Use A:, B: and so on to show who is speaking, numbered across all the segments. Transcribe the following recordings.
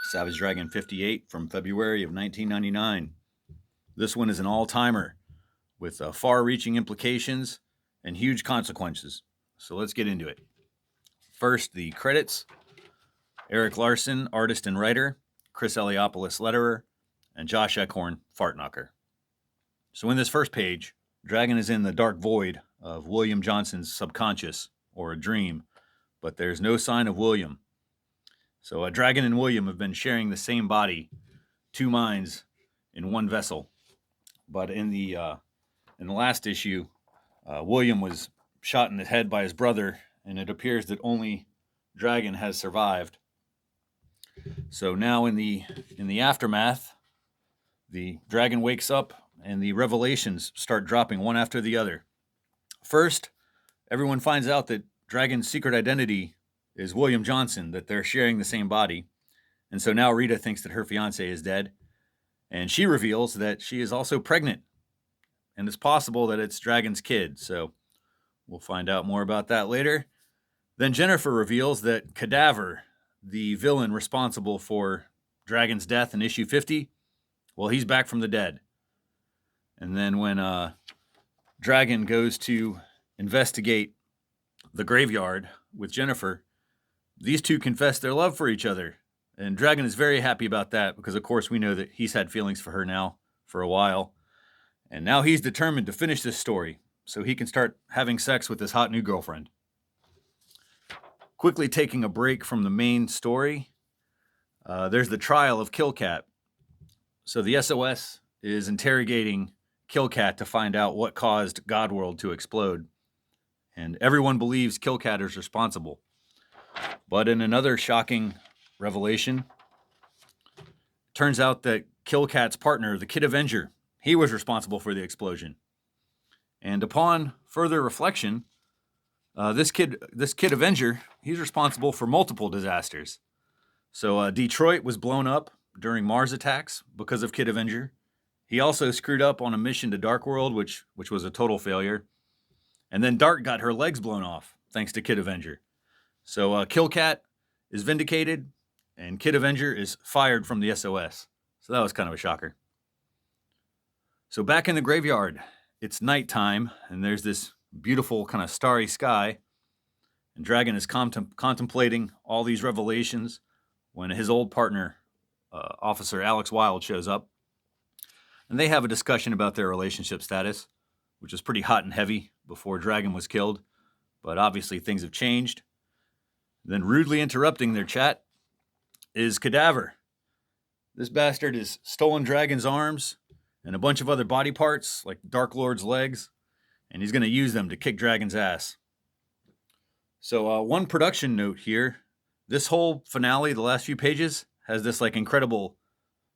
A: Savage Dragon 58 from February of 1999. This one is an all-timer with far-reaching implications and huge consequences. So let's get into it. First, the credits. Erik Larsen, artist and writer, Chris Eliopoulos, letterer, and Josh Eckhorn, fart knocker. So in this first page, Dragon is in the dark void of William Johnson's subconscious, or a dream, but there's no sign of William. So Dragon and William have been sharing the same body, two minds in one vessel. But in the last issue, William was shot in the head by his brother, and it appears that only Dragon has survived. So now in the aftermath, the Dragon wakes up and the revelations start dropping one after the other. First, everyone finds out that Dragon's secret identity is William Johnson, that they're sharing the same body. And so now Rita thinks that her fiancé is dead. And she reveals that she is also pregnant. And it's possible that it's Dragon's kid. So we'll find out more about that later. Then Jennifer reveals that Cadaver, the villain responsible for Dragon's death in issue 50, well, he's back from the dead. And then when Dragon goes to investigate the graveyard with Jennifer, these two confess their love for each other. And Dragon is very happy about that because, of course, we know that he's had feelings for her now for a while. And now he's determined to finish this story so he can start having sex with his hot new girlfriend. Quickly taking a break from the main story, there's the trial of Killcat. So the SOS is interrogating Killcat to find out what caused Godworld to explode. And everyone believes Killcat is responsible. But in another shocking revelation, turns out that Killcat's partner, the Kid Avenger, he was responsible for the explosion. And upon further reflection, this Kid Avenger, he's responsible for multiple disasters. So Detroit was blown up during Mars attacks because of Kid Avenger. He also screwed up on a mission to Darkworld, which was a total failure. And then Dark got her legs blown off, thanks to Kid Avenger. So Killcat is vindicated, and Kid Avenger is fired from the SOS. So that was kind of a shocker. So back in the graveyard, it's nighttime, and there's this beautiful kind of starry sky. And Dragon is contemplating all these revelations when his old partner, Officer Alex Wilde, shows up. And they have a discussion about their relationship status, which was pretty hot and heavy before Dragon was killed. But obviously things have changed. Then rudely interrupting their chat is Cadaver. This bastard has stolen Dragon's arms and a bunch of other body parts, like Dark Lord's legs, and he's going to use them to kick Dragon's ass. So one production note here. This whole finale, the last few pages, has this like incredible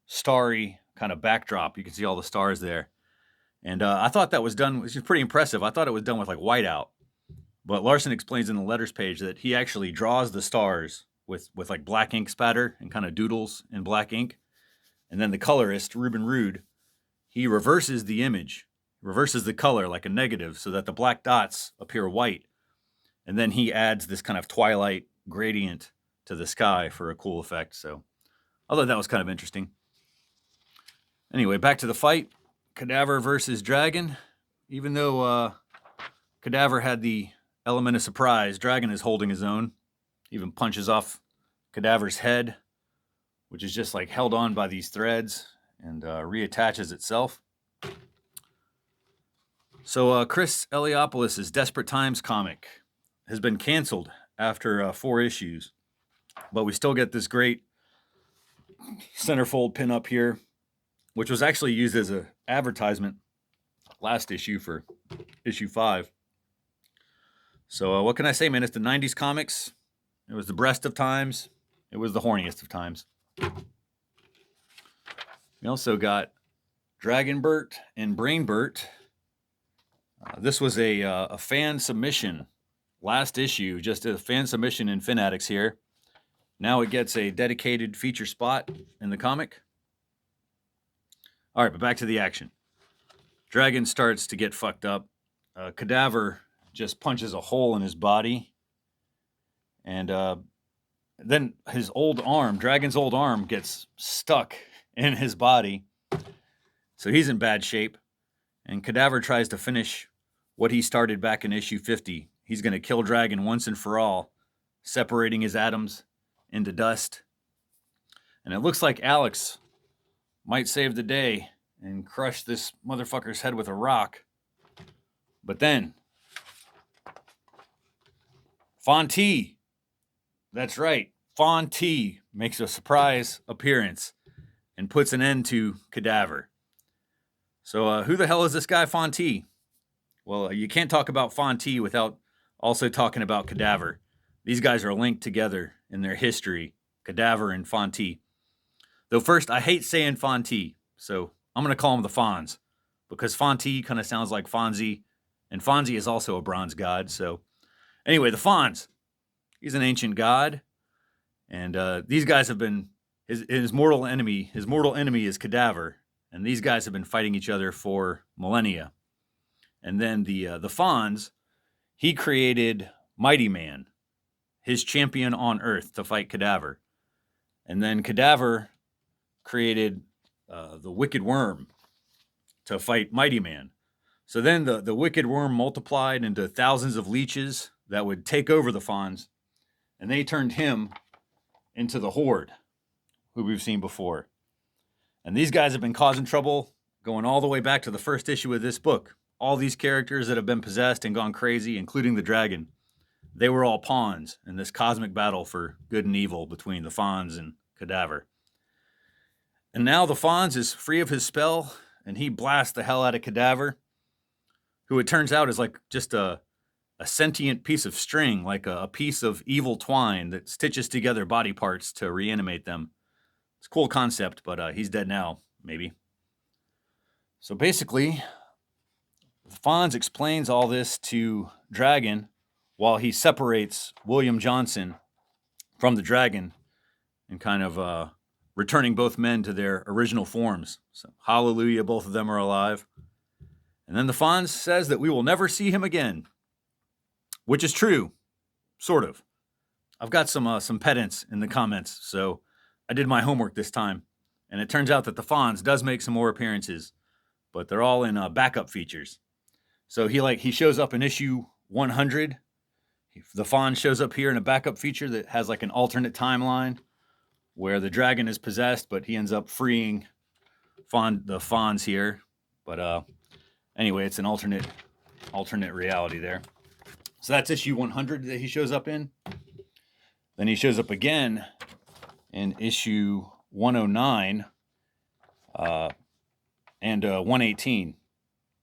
A: starry kind of backdrop. You can see all the stars there. And I thought that was done, which is pretty impressive. I thought it was done with like whiteout. But Larsen explains in the letters page that he actually draws the stars with like black ink spatter and kind of doodles in black ink. And then the colorist, Ruben Rude, he reverses the image, reverses the color like a negative so that the black dots appear white. And then he adds this kind of twilight gradient to the sky for a cool effect. So I thought that was kind of interesting. Anyway, back to the fight. Cadaver versus Dragon. Even though Cadaver had the element of surprise, Dragon is holding his own. Even punches off Cadaver's head, which is just like held on by these threads and reattaches itself. So Chris Eliopoulos' Desperate Times comic has been canceled after 4 issues. But we still get this great centerfold pin-up here, which was actually used as an advertisement last issue for issue 5. So what can I say, man? It's the 90s comics. It was the breast of times. It was the horniest of times. We also got Dragonbert and Brainbert. This was a fan submission last issue, just a fan submission in Fanatics here. Now it gets a dedicated feature spot in the comic. All right, but back to the action. Dragon starts to get fucked up. Cadaver just punches a hole in his body. And then his old arm, Dragon's old arm, gets stuck in his body. So he's in bad shape. And Cadaver tries to finish what he started back in issue 50. He's going to kill Dragon once and for all, separating his atoms into dust. And it looks like Alex might save the day and crush this motherfucker's head with a rock. But then, Fonte, that's right, Fonte makes a surprise appearance and puts an end to Cadaver. So who the hell is this guy Fonte? Well, you can't talk about Fonte without also talking about Cadaver. These guys are linked together in their history, Cadaver and Fonte. Though first, I hate saying Fonte, so I'm going to call him the Fonz, because Fonte kind of sounds like Fonzie, and Fonzie is also a bronze god. So anyway, the Fonz, he's an ancient god, and these guys have been, his mortal enemy is Cadaver, and these guys have been fighting each other for millennia. And then the Fonz, he created Mighty Man, his champion on Earth, to fight Cadaver. And then Cadaver created the Wicked Worm to fight Mighty Man. So then the Wicked Worm multiplied into thousands of leeches that would take over the Fonz, and they turned him into the Horde, who we've seen before. And these guys have been causing trouble going all the way back to the first issue of this book. All these characters that have been possessed and gone crazy, including the dragon, they were all pawns in this cosmic battle for good and evil between the Fonz and Cadaver. And now the Fonz is free of his spell, and he blasts the hell out of Cadaver, who it turns out is like just a sentient piece of string, like a piece of evil twine that stitches together body parts to reanimate them. It's a cool concept, but he's dead now, maybe. So basically, the Fonz explains all this to Dragon while he separates William Johnson from the dragon and kind of returning both men to their original forms. So, hallelujah, both of them are alive. And then the Fonz says that we will never see him again, which is true, sort of. I've got some pedants in the comments, so I did my homework this time. And it turns out that the Fonz does make some more appearances, but they're all in backup features. So he shows up in issue 100. The Fonz shows up here in a backup feature that has like an alternate timeline where the dragon is possessed, but he ends up freeing the Fonz here. But anyway, it's an alternate reality there. So that's issue 100 that he shows up in. Then he shows up again in issue 109 and 118.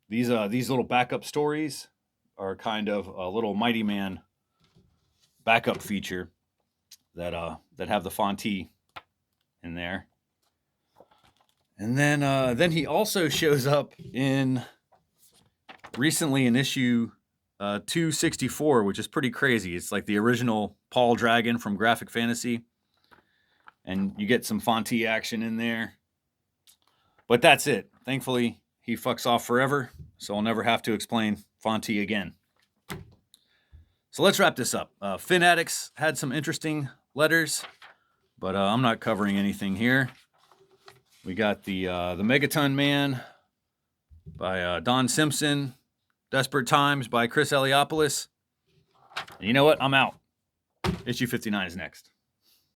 A: These little backup stories are kind of a little Mighty Man backup feature that have the Fonte in there. And then he also shows up recently in issue 264, which is pretty crazy. It's like the original Paul Dragon from Graphic Fantasy, and you get some Fonte action in there. But that's it. Thankfully, he fucks off forever, so I'll never have to explain Fonte again. So let's wrap this up. Fin Addicts had some interesting letters, but I'm not covering anything here. We got the Megaton Man by Don Simpson, Desperate Times by Chris Eliopoulos. And you know what? I'm out. Issue 59 is next.